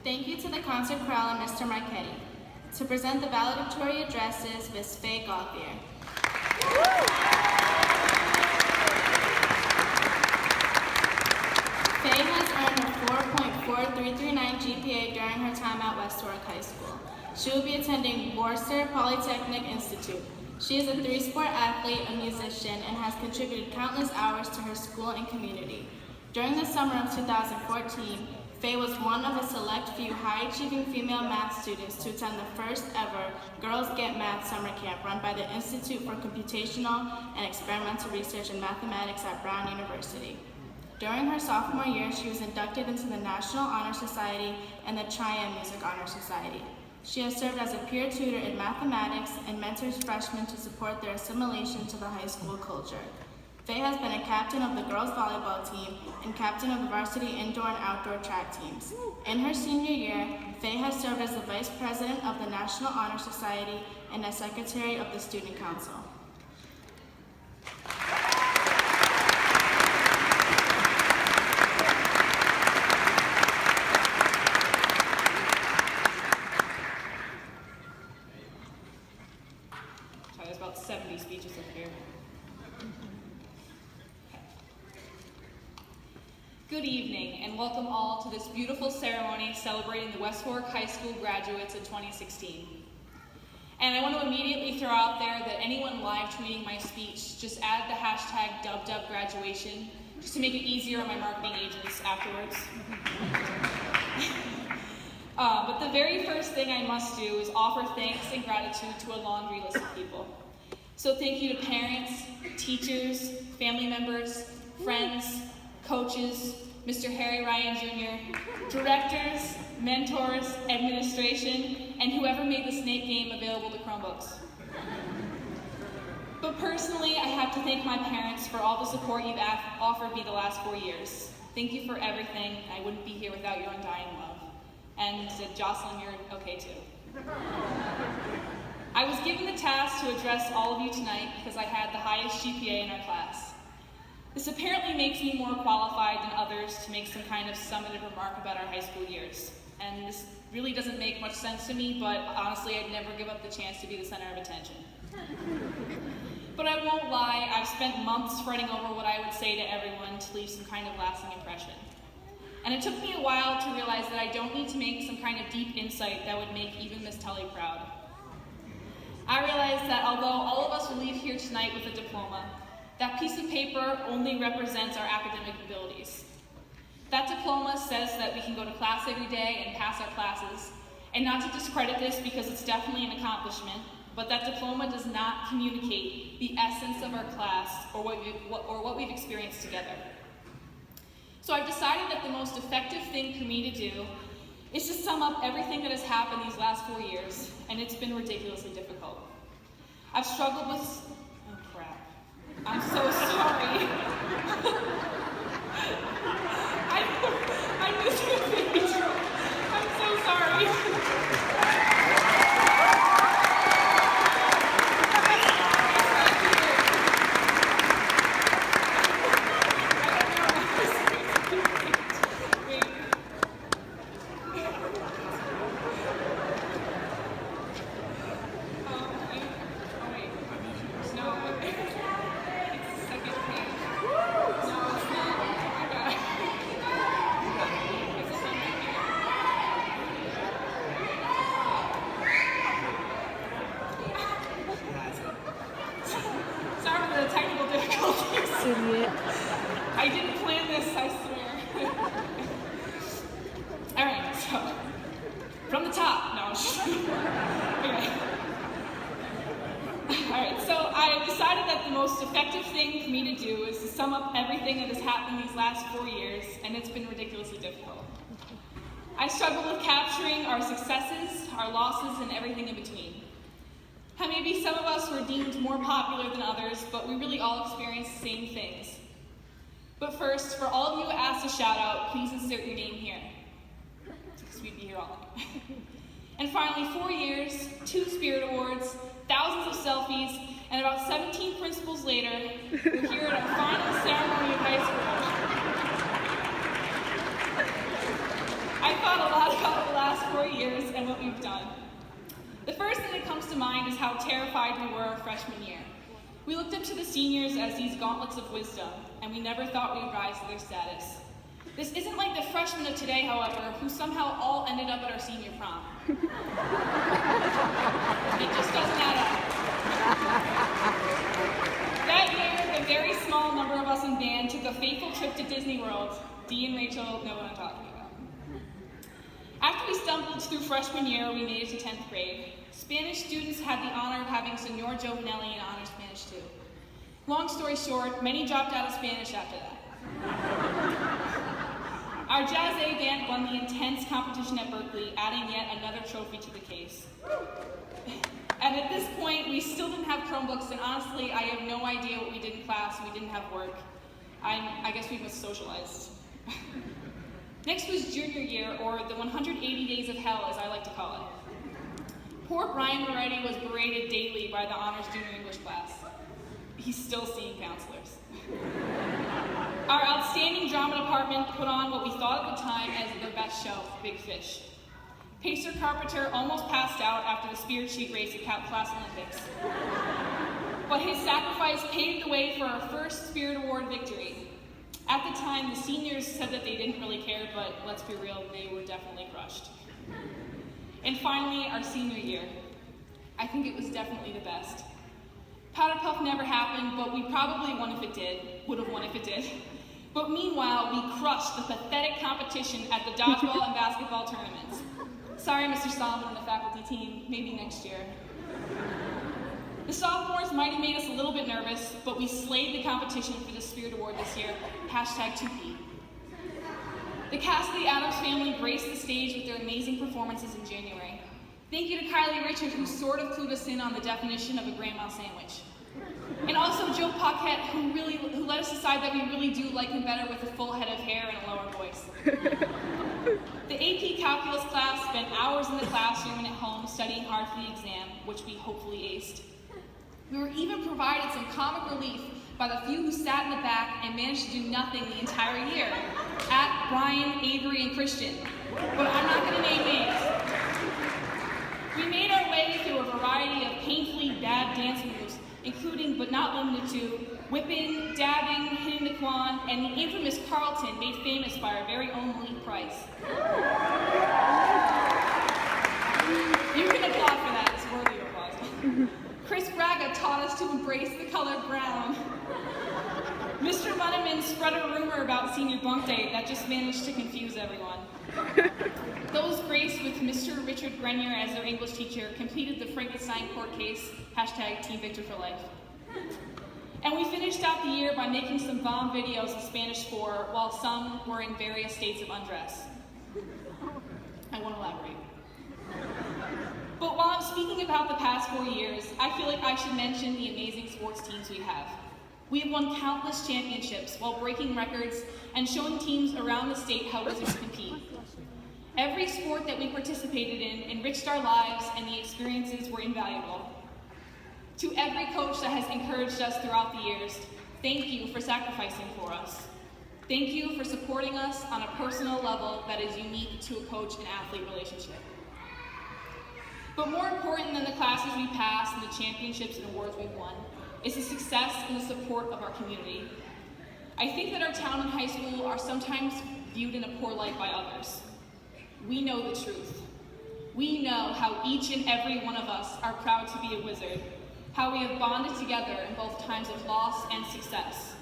Thank you to the concert chorale and Mr. Marchetti. To present the valedictorian addresses, Ms. Faye Gauthier. Faye has earned a 4.4339 GPA during her time at West Warwick High School. She will be attending Worcester Polytechnic Institute. She is a three-sport athlete, a musician, and has contributed countless hours to her school and community. During the summer of 2014, Faye was one of a select few high-achieving female math students to attend the first ever Girls Get Math summer camp run by the Institute for Computational and Experimental Research in Mathematics at Brown University. During her sophomore year, she was inducted into the National Honor Society and the Triad Music Honor Society. She has served as a peer tutor in mathematics and mentors freshmen to support their assimilation to the high school culture. Faye has been a captain of the girls volleyball team and captain of the varsity indoor and outdoor track teams. In her senior year, Faye has served as the vice president of the National Honor Society and as secretary of the Student Council. There's about 70 speeches up here. Good evening, and welcome all to this beautiful ceremony celebrating the West Warwick High School graduates of 2016. And I want to immediately throw out there that anyone live tweeting my speech, just add the hashtag #dubdubgraduation, just to make it easier on my marketing agents afterwards. But the very first thing I must do is offer thanks and gratitude to a laundry list of people. So thank you to parents, teachers, family members, friends, coaches, Mr. Harry Ryan Jr., directors, mentors, administration, and whoever made the Snake game available to Chromebooks. But personally, I have to thank my parents for all the support you've offered me the last 4 years. Thank you for everything. I wouldn't be here without your undying love. And Jocelyn, you're okay too. I was given the task to address all of you tonight because I had the highest GPA in our class. This apparently makes me more qualified than others to make some kind of summative remark about our high school years. And this really doesn't make much sense to me, but honestly, I'd never give up the chance to be the center of attention. But I won't lie, I've spent months fretting over what I would say to everyone to leave some kind of lasting impression. And it took me a while to realize that I don't need to make some kind of deep insight that would make even Miss Tully proud. I realized that although all of us will leave here tonight with a diploma, that piece of paper only represents our academic abilities. That diploma says that we can go to class every day and pass our classes, and not to discredit this because it's definitely an accomplishment, but that diploma does not communicate the essence of our class or what we've experienced together. So I've decided that the most effective thing for me to do is to sum up everything that has happened these last 4 years, and it's been ridiculously difficult. I've struggled with, oh crap, I'm so sorry. I missed your page. I'm so sorry. I didn't plan this, I swear. All right, so, from the top, no. Okay. All right, so I decided that the most effective thing for me to do is to sum up everything that has happened these last 4 years, and it's been ridiculously difficult. I struggled with capturing our successes, our losses, and everything in between. How maybe some of us were deemed more popular than others, but we really all experienced the same things. But first, for all of you who asked a shout out, please insert your name here, because we'd be here all night. And finally, 4 years, 2 Spirit Awards, thousands of selfies, and about 17 principals later, we're here at our final ceremony of high school. I thought a lot about the last last 4 years and what we've done. The first thing that comes to mind is how terrified we were our freshman year. We looked up to the seniors as these gauntlets of wisdom, and we never thought we would rise to their status. This isn't like the freshmen of today, however, who somehow all ended up at our senior prom. It just doesn't add up. That year, a very small number of us in band took a fateful trip to Disney World. Dee and Rachel know what I'm talking about. After we stumbled through freshman year, we made it to 10th grade. Spanish students had the honor of having Senor Jovinelli in honor Spanish too. Long story short, many dropped out of Spanish after that. Our Jazz A band won the intense competition at Berkeley, adding yet another trophy to the case. And at this point, we still didn't have Chromebooks, and honestly, I have no idea what we did in class. We didn't have work. I guess we must socialized. Next was junior year, or the 180 days of hell, as I like to call it. Poor Brian Moretti was berated daily by the honors junior English class. He's still seeing counselors. Our outstanding drama department put on what we thought at the time as their best show, Big Fish. Pacer Carpenter almost passed out after the spear cheat race at Class Olympics. But his sacrifice paved the way for our first Spirit Award victory. At the time, the seniors said that they didn't really care, but let's be real, they were definitely crushed. And finally, our senior year. I think it was definitely the best. Powder Puff never happened, but we probably would have won if it did. But meanwhile, we crushed the pathetic competition at the dodgeball and basketball tournaments. Sorry, Mr. Solomon and the faculty team, maybe next year. The sophomores might have made us a little bit nervous, but we slayed the competition for the Spirit Award this year, #2P. The cast of the Addams Family graced the stage with their amazing performances in January. Thank you to Kylie Richard, who sort of clued us in on the definition of a grandma sandwich. And also Joe Paquette, who let us decide that we really do like him better with a full head of hair and a lower voice. The AP Calculus class spent hours in the classroom and at home studying hard for the exam, which we hopefully aced. We were even provided some comic relief by the few who sat in the back and managed to do nothing the entire year, at Brian, Avery, and Christian. But I'm not going to name names. We made our way through a variety of painfully bad dance moves, including but not limited to whipping, dabbing, hitting the quan, and the infamous Carlton made famous by our very own Malik Price. You can applaud for that, it's worthy of applause. Chris Braga taught us to embrace the color brown. Mr. Munneman spread a rumor about senior bunk day that just managed to confuse everyone. Those graced with Mr. Richard Grenier as their English teacher completed the Frankenstein court case, #Team Victor for Life. And we finished out the year by making some bomb videos of Spanish 4 while some were in various states of undress. I won't elaborate. But while I'm speaking about the past 4 years, I feel like I should mention the amazing sports teams we have. We have won countless championships while breaking records and showing teams around the state how Wizards compete. Every sport that we participated in enriched our lives, and the experiences were invaluable. To every coach that has encouraged us throughout the years, thank you for sacrificing for us. Thank you for supporting us on a personal level that is unique to a coach and athlete relationship. But more important than the classes we passed and the championships and awards we've won is the success and the support of our community. I think that our town and high school are sometimes viewed in a poor light by others. We know the truth. We know how each and every one of us are proud to be a Wizard, how we have bonded together in both times of loss and success.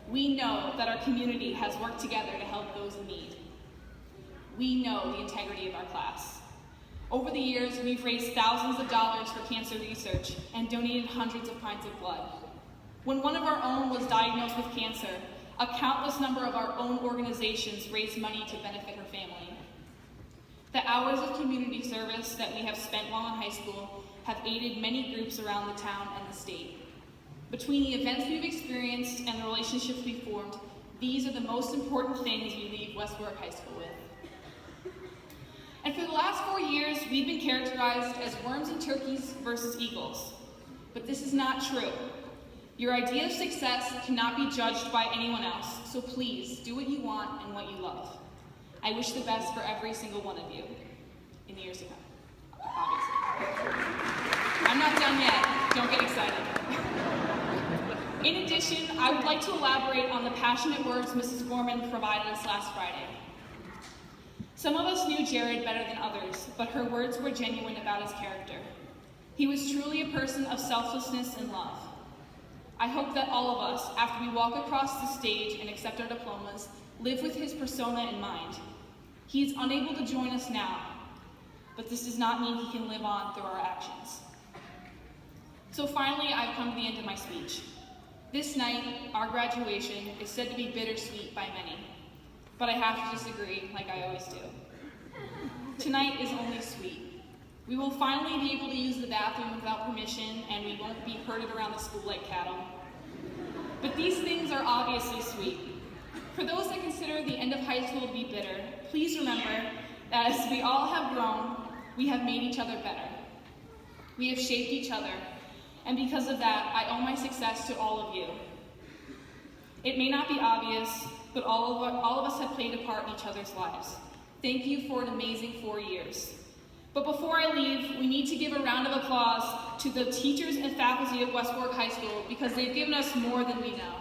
We know that our community has worked together to help those in need. We know the integrity of our class. Over the years, we've raised thousands of dollars for cancer research and donated hundreds of pints of blood. When one of our own was diagnosed with cancer, a countless number of our own organizations raised money to benefit her family. The hours of community service that we have spent while in high school have aided many groups around the town and the state. Between the events we've experienced and the relationships we've formed, these are the most important things we leave West Warwick High School with. And for the last 4 years, we've been characterized as worms and turkeys versus eagles. But this is not true. Your idea of success cannot be judged by anyone else, so please do what you want and what you love. I wish the best for every single one of you. in the years to come, obviously. I'm not done yet. Don't get excited. In addition, I would like to elaborate on the passionate words Mrs. Gorman provided us last Friday. Some of us knew Jared better than others, but her words were genuine about his character. He was truly a person of selflessness and love. I hope that all of us, after we walk across the stage and accept our diplomas, live with his persona in mind. He is unable to join us now, but this does not mean he can live on through our actions. So finally, I've come to the end of my speech. This night, our graduation, is said to be bittersweet by many, but I have to disagree like I always do. Tonight is only sweet. We will finally be able to use the bathroom without permission, and we won't be herded around the school like cattle. But these things are obviously sweet. For those that consider the end of high school to be bitter, please remember that as we all have grown, we have made each other better. We have shaped each other, and because of that, I owe my success to all of you. It may not be obvious, but all of us have played a part in each other's lives. Thank you for an amazing 4 years. But before I leave, we need to give a round of applause to the teachers and faculty of West Fork High School because they've given us more than we know.